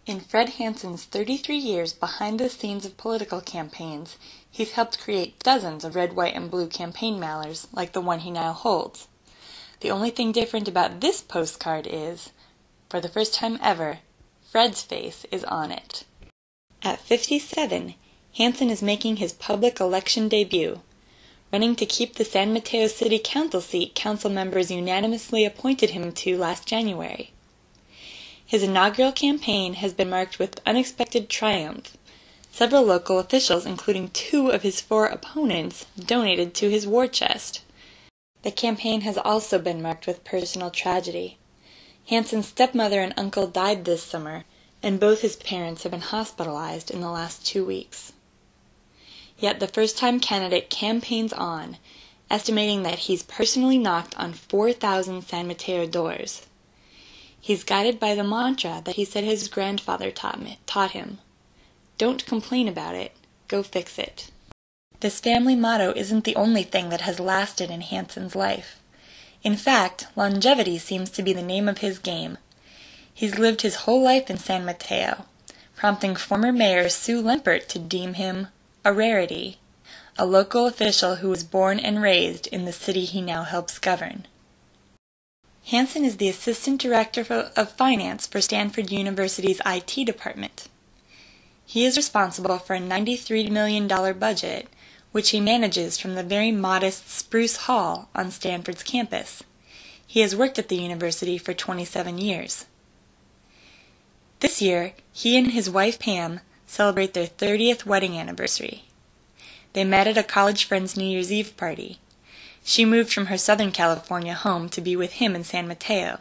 In Fred Hanson's 33 years behind the scenes of political campaigns, he's helped create dozens of red, white, and blue campaign mailers like the one he now holds. The only thing different about this postcard is, for the first time ever, Fred's face is on it. At 57, Hanson is making his public election debut, running to keep the San Mateo City Council seat council members unanimously appointed him to last January. His inaugural campaign has been marked with unexpected triumph. Several local officials, including 2 of his 4 opponents, donated to his war chest. The campaign has also been marked with personal tragedy. Hanson's stepmother and uncle died this summer, and both his parents have been hospitalized in the last 2 weeks. Yet the first-time candidate campaigns on, estimating that he's personally knocked on 4,000 San Mateo doors. He's guided by the mantra that he said his grandfather taught him. Don't complain about it, go fix it. This family motto isn't the only thing that has lasted in Hanson's life. In fact, longevity seems to be the name of his game. He's lived his whole life in San Mateo, prompting former Mayor Sue Lempert to deem him a rarity, a local official who was born and raised in the city he now helps govern. Hanson is the Assistant Director of Finance for Stanford University's IT department. He is responsible for a $93 million budget, which he manages from the very modest Spruce Hall on Stanford's campus. He has worked at the university for 27 years. This year, he and his wife Pam celebrate their 30th wedding anniversary. They met at a college friend's New Year's Eve party. She moved from her Southern California home to be with him in San Mateo.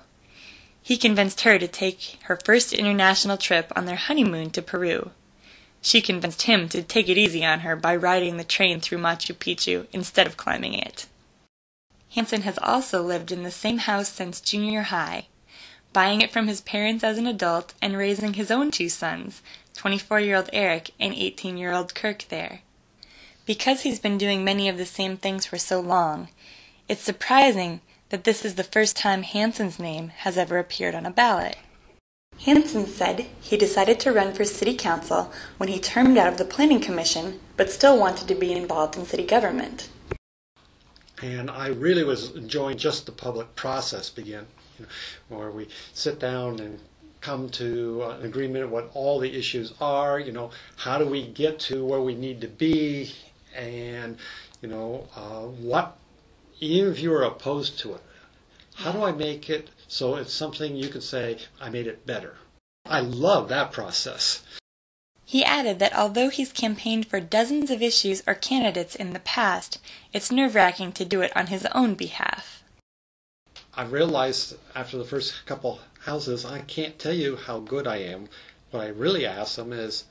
He convinced her to take her first international trip on their honeymoon to Peru. She convinced him to take it easy on her by riding the train through Machu Picchu instead of climbing it. Hanson has also lived in the same house since junior high, buying it from his parents as an adult and raising his own 2 sons, 24-year-old Eric and 18-year-old Kirk there. Because he's been doing many of the same things for so long, it's surprising that this is the first time Hanson's name has ever appeared on a ballot. Hanson said he decided to run for city council when he termed out of the planning commission, but still wanted to be involved in city government. And I really was enjoying just the public process begin, where we sit down and come to an agreement what all the issues are, how do we get to where we need to be, and what, even if you're opposed to it, how do I make it so it's something you could say, I made it better. I love that process. He added that although he's campaigned for dozens of issues or candidates in the past, it's nerve-wracking to do it on his own behalf. I realized after the first couple houses, I can't tell you how good I am. What I really ask them is,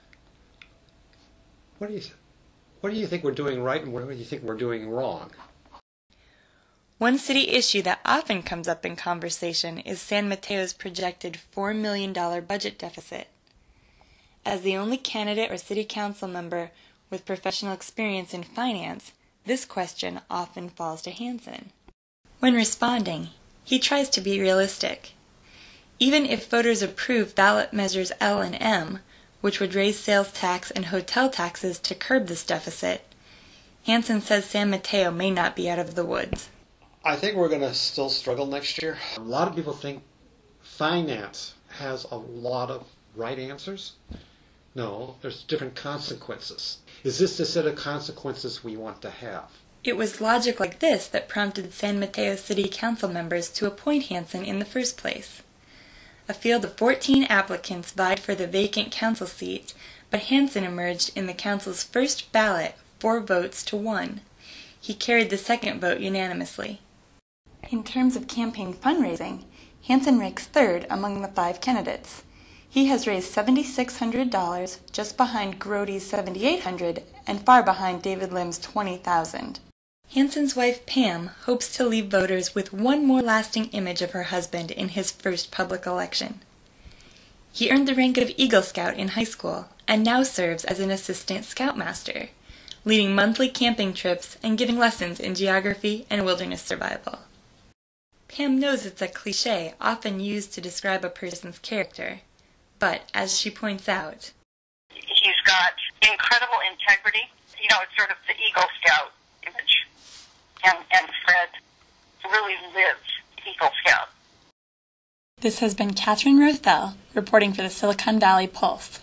what do you think we're doing right and what do you think we're doing wrong? One city issue that often comes up in conversation is San Mateo's projected $4 million budget deficit. As the only candidate or city council member with professional experience in finance, this question often falls to Hanson. When responding, he tries to be realistic. Even if voters approve ballot measures L and M, which would raise sales tax and hotel taxes to curb this deficit, Hanson says San Mateo may not be out of the woods. I think we're going to still struggle next year. A lot of people think finance has a lot of right answers. No, there's different consequences. Is this the set of consequences we want to have? It was logic like this that prompted San Mateo City Council members to appoint Hanson in the first place. A field of 14 applicants vied for the vacant council seat, but Hanson emerged in the council's first ballot 4 votes to 1. He carried the second vote unanimously. In terms of campaign fundraising, Hanson ranks 3rd among the 5 candidates. He has raised $7,600, just behind Grody's $7,800 and far behind David Lim's $20,000. Hanson's wife Pam hopes to leave voters with one more lasting image of her husband in his first public election. He earned the rank of Eagle Scout in high school and now serves as an assistant scoutmaster, leading monthly camping trips and giving lessons in geography and wilderness survival. Pam knows it's a cliché often used to describe a person's character, But, as she points out, he's got incredible integrity. You know, it's sort of the Eagle Scout image. And Fred really lives Eagle Scout. This has been Catherine Rothbell reporting for the Silicon Valley Pulse.